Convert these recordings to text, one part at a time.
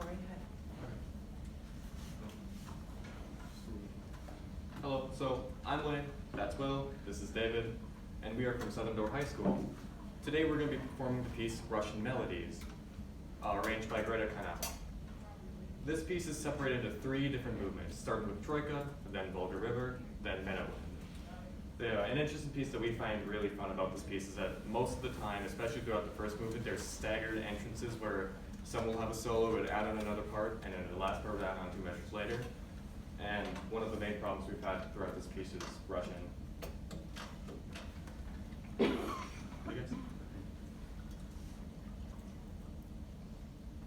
Lori Hutt. Hello, so I'm Lane, that's Will, this is David, and we are from Southern Door High School. Today we're going to be performing the piece Russian Melodies, arranged by Greta Kanava. This piece is separated into 3 different movements, starting with Troika, then Volga River, then Meadowland. An interesting piece that we find really fun about this piece is that most of the time, especially throughout the first movement, there's staggered entrances where some will have a solo, would add on another part, and then the last part would add on 2 measures later. And one of the main problems we've had throughout this piece is Russian. I guess.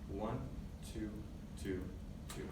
1, 2, 2, 2.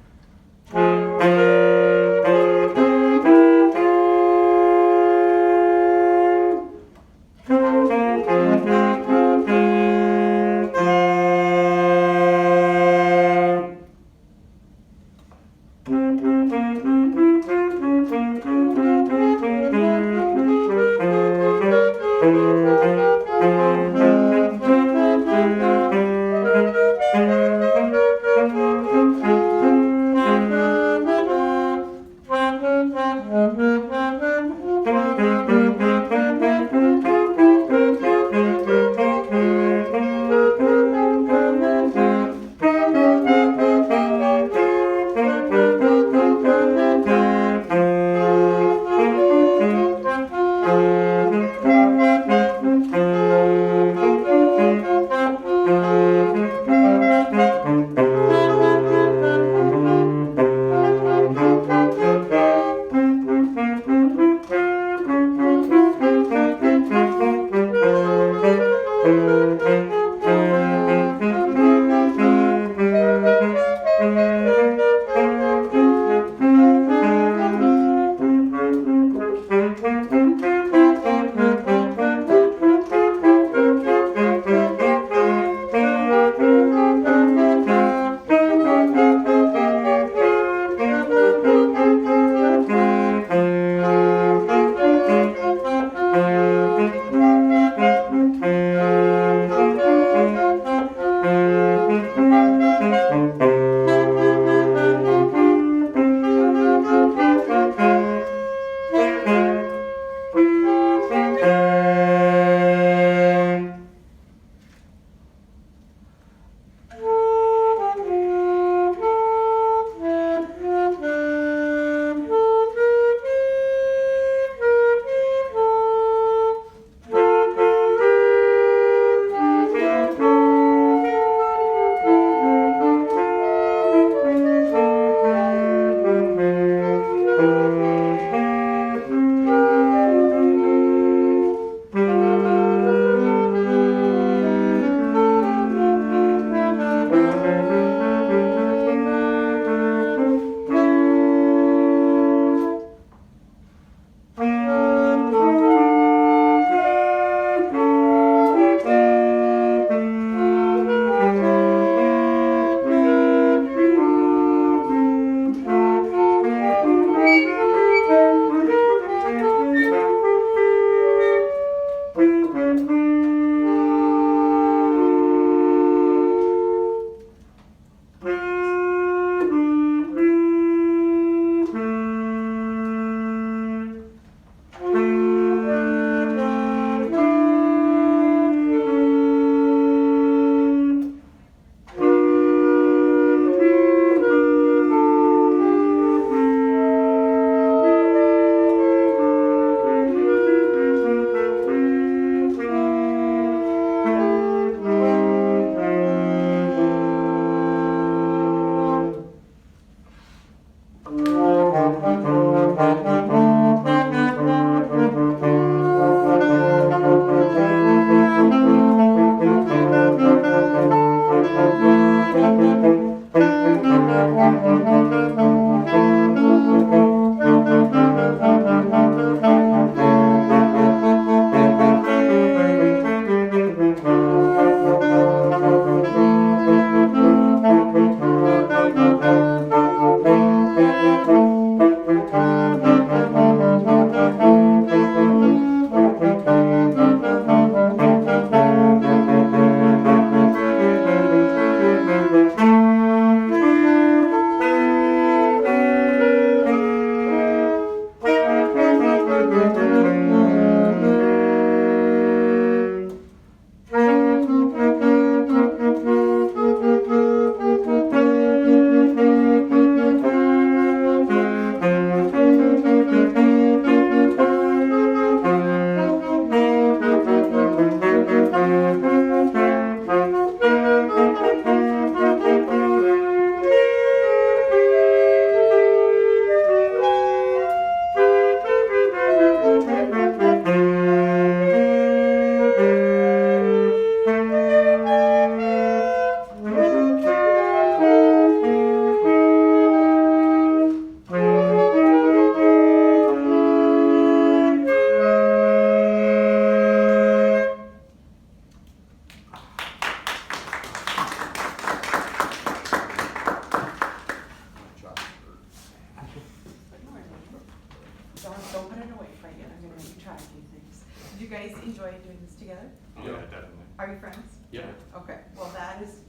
Don't put it away quite yet. I'm gonna make you try a few things. Did you guys enjoy doing this together? Oh, yeah, definitely. Are you friends? Yeah. Okay, well, that is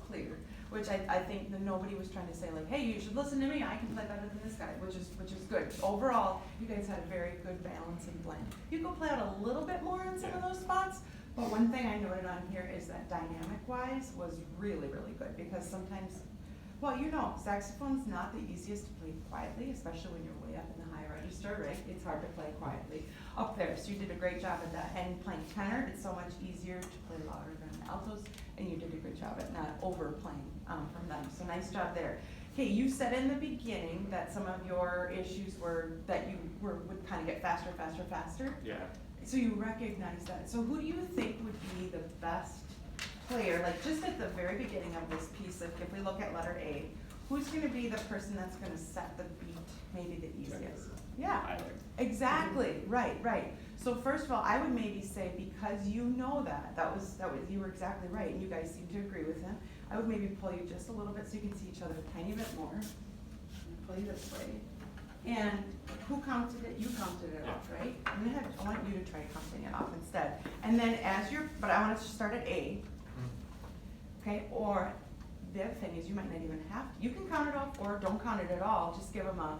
clear, which I think that nobody was trying to say like, hey, you should listen to me, I can play better than this guy, which is good. Overall, you guys had a very good balance and blend. You could play out a little bit more in some of those spots, but one thing I noted on here is that dynamic-wise was really, really good, because sometimes, well, you know, saxophone's not the easiest to play quietly, especially when you're way up in the high register, right? It's hard to play quietly up there, so you did a great job at that. And playing tenor, it's so much easier to play louder than altos, and you did a good job at not overplaying from them, so nice job there. Okay, you said in the beginning that some of your issues were that you would kind of get faster, faster, faster. Yeah. So you recognize that. So who do you think would be the best player, like just at the very beginning of this piece, if we look at letter A, who's going to be the person that's going to set the beat maybe the easiest? Yeah, exactly, right. So first of all, I would maybe say, because you know that was you were exactly right, and you guys seem to agree with him, I would maybe pull you just a little bit so you can see each other a tiny bit more. Pull you this way. And who counted it? You counted it off, right? I want you to try counting it off instead. And then but I want us to start at A. Okay, or the other thing is you might not even have to. You can count it off or don't count it at all. Just give him a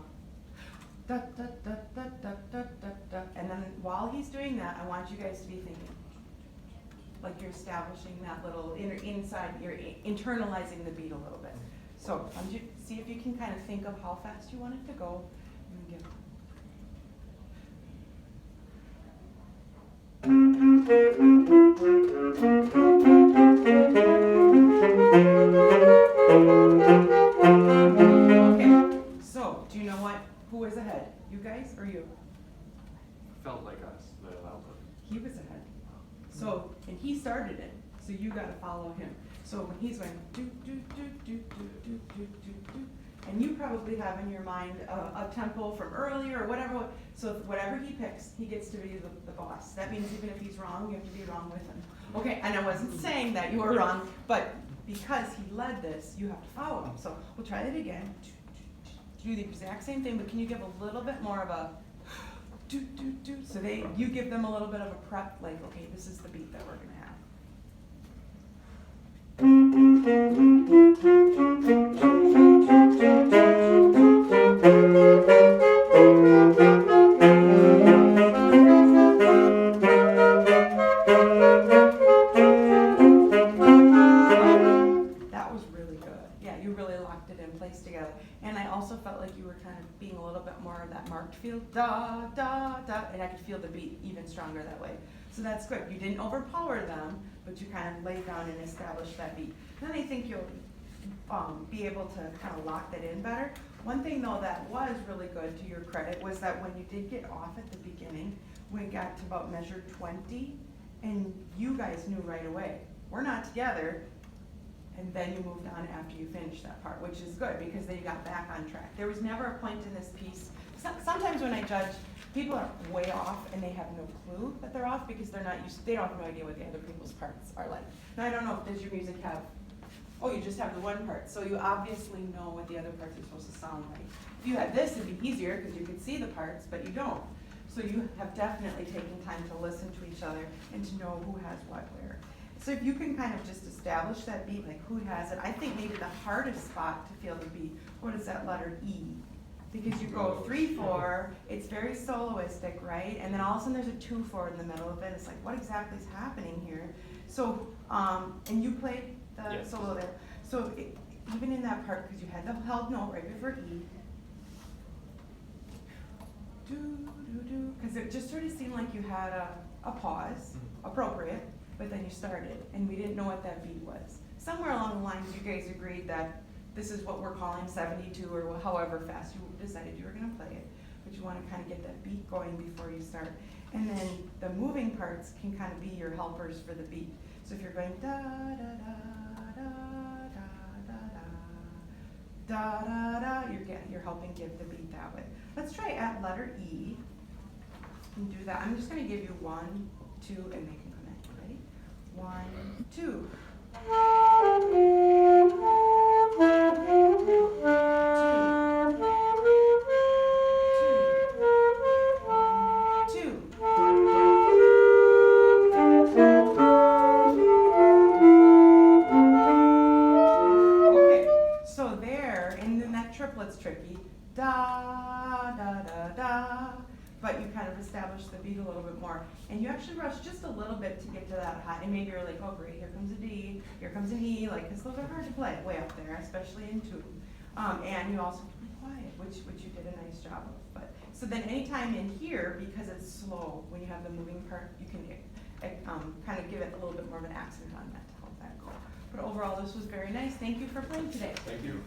da da da da da da da da. And then while he's doing that, I want you guys to be thinking like you're establishing that little inside, you're internalizing the beat a little bit. So I want you to see if you can kind of think of how fast you want it to go. And give Okay, so do you know who was ahead? You guys or you? Felt like us, the alto. He was ahead. So, and he started it, so you gotta follow him. So when he's going do do do do do do do do do, and you probably have in your mind a tempo from earlier or whatever. So whatever he picks, he gets to be the boss. That means even if he's wrong, you have to be wrong with him. Okay, and I wasn't saying that you were wrong, but because he led this, you have to follow him. So we'll try that again. Do the exact same thing, but can you give a little bit more of a do do do? So you give them a little bit of a prep, like, okay, this is the beat that we're gonna have. That was really good. Yeah, you really locked it in place together. And I also felt like you were kind of being a little bit more of that marked feel, da, da, da, and I could feel the beat even stronger that way. So that's good. You didn't overpower them, but you kind of laid down and established that beat. Then I think you'll be able to kind of lock that in better. One thing though that was really good, to your credit, was that when you did get off at the beginning, we got to about measure 20, and you guys knew right away, we're not together. And then you moved on after you finished that part, which is good, because then you got back on track. There was never a point in this piece. Sometimes when I judge, people are way off and they have no clue that they're off because they're not used, they don't have no idea what the other people's parts are like. Now I don't know, does your music have, oh, you just have the one part, so you obviously know what the other parts are supposed to sound like. If you had this, it'd be easier because you could see the parts, but you don't. So you have definitely taken time to listen to each other and to know who has what where. So if you can kind of just establish that beat, like who has it, I think maybe the hardest spot to feel the beat, what is that letter E? Because you go 3/4, it's very soloistic, right? And then all of a sudden there's a 2/4 in the middle of it. It's like, what exactly is happening here? So, and you played the solo there. So even in that part, because you had the held note right before E, do, do, do, because it just sort of seemed like you had a pause, appropriate, but then you started, and we didn't know what that beat was. Somewhere along the lines, you guys agreed that this is what we're calling 72, or however fast you decided you were gonna play it, but you wanna kind of get that beat going before you start. And then the moving parts can kind of be your helpers for the beat. So if you're going da da da da da da da da da, you're helping give the beat that way. Let's try at letter E and do that. I'm just gonna give you 1, 2, and they can come in. Ready? 1, 2. da, but you kind of establish the beat a little bit more. And you actually rush just a little bit to get to that high, and maybe you're like, oh great, here comes a D, here comes an E, like, it's a little bit hard to play way up there, especially in tune. And you also can be quiet, which you did a nice job of. But, so then anytime in here, because it's slow, when you have the moving part, you can kind of give it a little bit more of an accent on that to help that go. But overall, this was very nice. Thank you for playing today. Thank you.